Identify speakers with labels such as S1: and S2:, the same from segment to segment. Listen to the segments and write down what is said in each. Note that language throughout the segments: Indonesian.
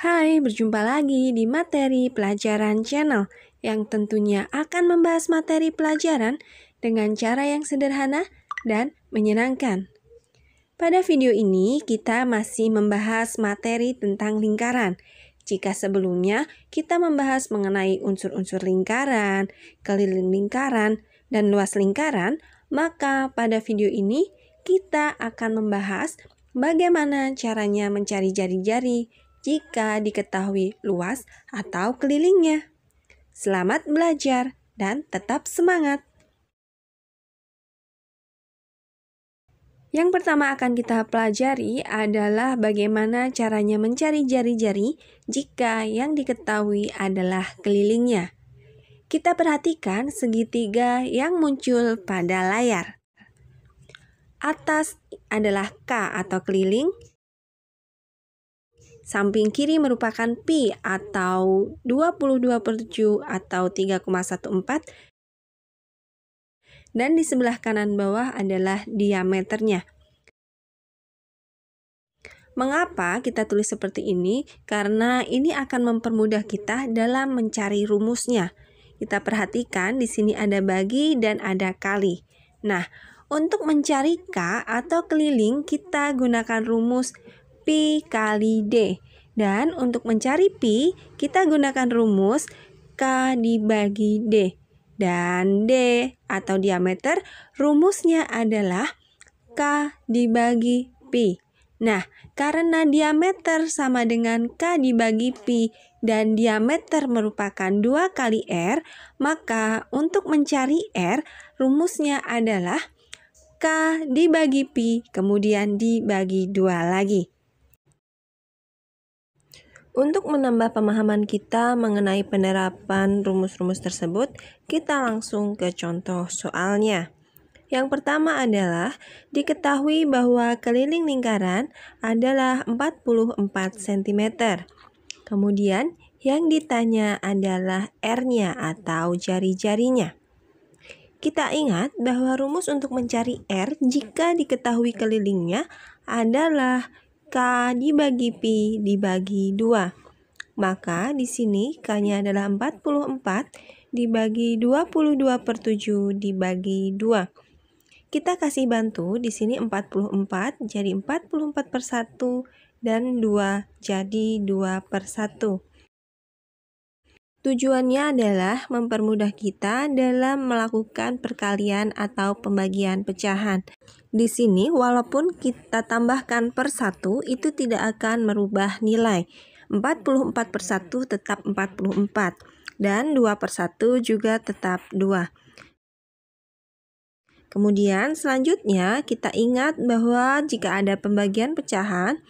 S1: Hai, berjumpa lagi di materi pelajaran channel yang tentunya akan membahas materi pelajaran dengan cara yang sederhana dan menyenangkan. Pada video ini, kita masih membahas materi tentang lingkaran. Jika sebelumnya kita membahas mengenai unsur-unsur lingkaran, keliling lingkaran, dan luas lingkaran, maka pada video ini kita akan membahas bagaimana caranya mencari jari-jari jika diketahui luas atau kelilingnya. Selamat belajar dan tetap semangat! Yang pertama akan kita pelajari adalah bagaimana caranya mencari jari-jari jika yang diketahui adalah kelilingnya. Kita perhatikan segitiga yang muncul pada layar. Atas adalah K atau keliling, samping kiri merupakan pi atau 22/7 atau 3,14, dan di sebelah kanan bawah adalah diameternya. Mengapa kita tulis seperti ini? Karena ini akan mempermudah kita dalam mencari rumusnya. Kita perhatikan di sini ada bagi dan ada kali. Nah, untuk mencari K atau keliling kita gunakan rumus pi kali D. Dan untuk mencari pi kita gunakan rumus K dibagi D. Dan D atau diameter rumusnya adalah K dibagi pi. Nah, karena diameter sama dengan K dibagi pi dan diameter merupakan 2 kali R, maka untuk mencari R rumusnya adalah K dibagi pi kemudian dibagi 2 lagi. Untuk menambah pemahaman kita mengenai penerapan rumus-rumus tersebut, kita langsung ke contoh soalnya. Yang pertama adalah diketahui bahwa keliling lingkaran adalah 44 cm. Kemudian yang ditanya adalah R-nya atau jari-jarinya. Kita ingat bahwa rumus untuk mencari R jika diketahui kelilingnya adalah K dibagi pi dibagi 2. Maka di sini K-nya adalah 44 dibagi 22/7 dibagi 2. Kita kasih bantu di sini 44 jadi 44/1 dan 2 jadi 2/1. Tujuannya adalah mempermudah kita dalam melakukan perkalian atau pembagian pecahan. Di sini walaupun kita tambahkan per 1 itu tidak akan merubah nilai. 44/1 tetap 44 dan 2/1 juga tetap 2. Kemudian selanjutnya kita ingat bahwa jika ada pembagian pecahan,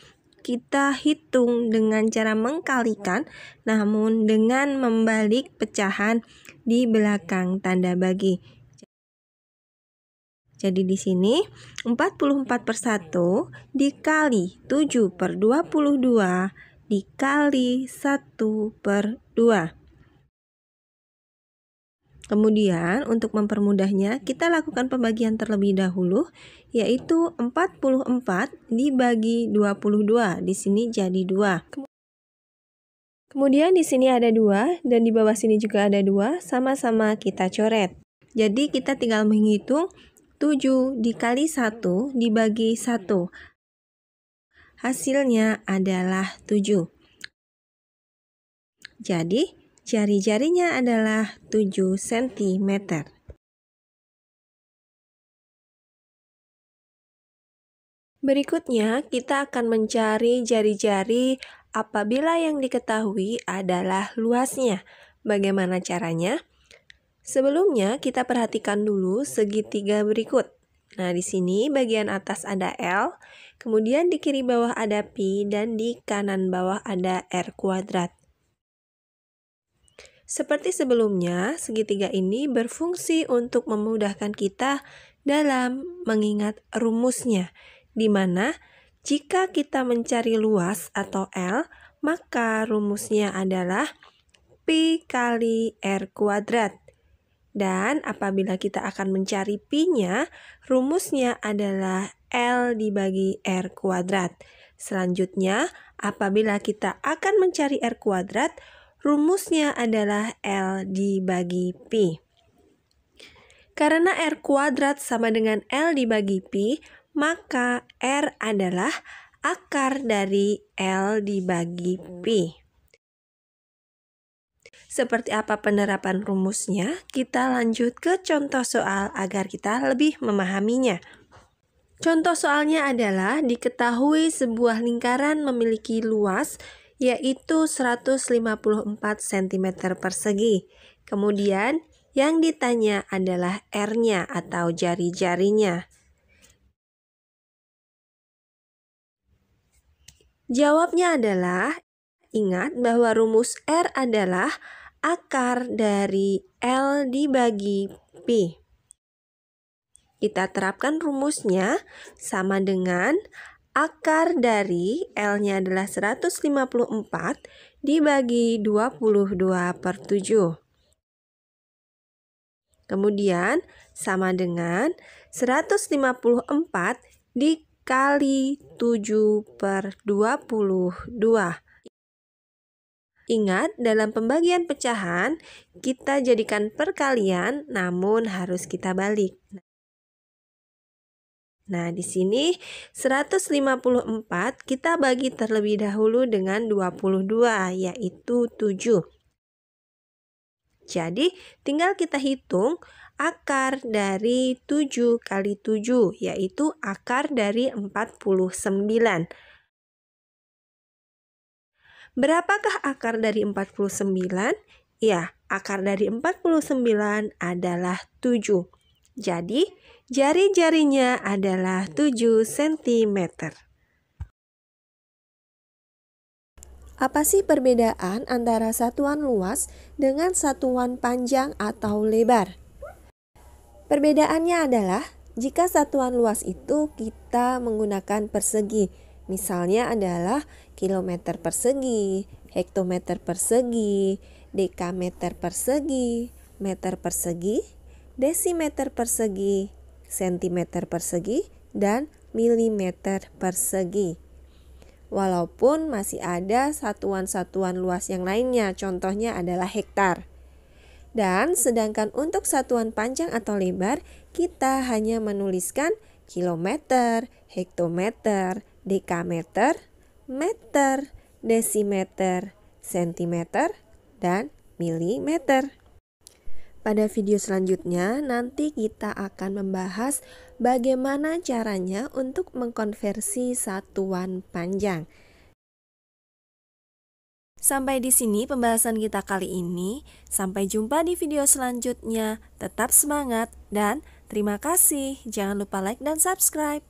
S1: kita hitung dengan cara mengkalikan, namun dengan membalik pecahan di belakang tanda bagi. Jadi di sini 44/1 dikali 7/22 dikali 1/2. Kemudian untuk mempermudahnya kita lakukan pembagian terlebih dahulu, yaitu 44 dibagi 22. Di sini jadi 2. Kemudian di sini ada 2 dan di bawah sini juga ada 2, sama-sama kita coret. Jadi kita tinggal menghitung 7 dikali 1 dibagi 1. Hasilnya adalah 7. Jadi jari-jarinya adalah 7 cm. Berikutnya, kita akan mencari jari-jari apabila yang diketahui adalah luasnya. Bagaimana caranya? Sebelumnya, kita perhatikan dulu segitiga berikut. Nah, di sini bagian atas ada L, kemudian di kiri bawah ada pi, dan di kanan bawah ada R kuadrat. Seperti sebelumnya, segitiga ini berfungsi untuk memudahkan kita dalam mengingat rumusnya, di mana jika kita mencari luas atau L, maka rumusnya adalah pi kali R kuadrat. Dan apabila kita akan mencari pi-nya, rumusnya adalah L dibagi R kuadrat. Selanjutnya, apabila kita akan mencari R kuadrat, rumusnya adalah L dibagi Pi. Karena R kuadrat sama dengan L dibagi Pi, maka R adalah akar dari L dibagi Pi. Seperti apa penerapan rumusnya? Kita lanjut ke contoh soal agar kita lebih memahaminya. Contoh soalnya adalah diketahui sebuah lingkaran memiliki luas yaitu 154 cm persegi. Kemudian yang ditanya adalah R-nya atau jari-jarinya. Jawabnya adalah, ingat bahwa rumus R adalah akar dari L dibagi Pi. Kita terapkan rumusnya sama dengan akar dari L-nya adalah 154 dibagi 22/7. Kemudian sama dengan 154 dikali 7/22. Ingat, dalam pembagian pecahan kita jadikan perkalian namun harus kita balik. Nah, di sini 154 kita bagi terlebih dahulu dengan 22, yaitu 7. Jadi, tinggal kita hitung akar dari 7 kali 7, yaitu akar dari 49. Berapakah akar dari 49? Ya, akar dari 49 adalah 7. Jadi, jari-jarinya adalah 7 cm. Apa sih perbedaan antara satuan luas dengan satuan panjang atau lebar? Perbedaannya adalah jika satuan luas itu kita menggunakan persegi. Misalnya adalah kilometer persegi, hektometer persegi, dekameter persegi, meter persegi, desimeter persegi, sentimeter persegi, dan milimeter persegi. Walaupun masih ada satuan-satuan luas yang lainnya, contohnya adalah hektar. Dan sedangkan untuk satuan panjang atau lebar, kita hanya menuliskan kilometer, hektometer, dekameter, meter, desimeter, sentimeter, dan milimeter. Pada video selanjutnya, nanti kita akan membahas bagaimana caranya untuk mengkonversi satuan panjang. Sampai di sini pembahasan kita kali ini. Sampai jumpa di video selanjutnya. Tetap semangat dan terima kasih. Jangan lupa like dan subscribe.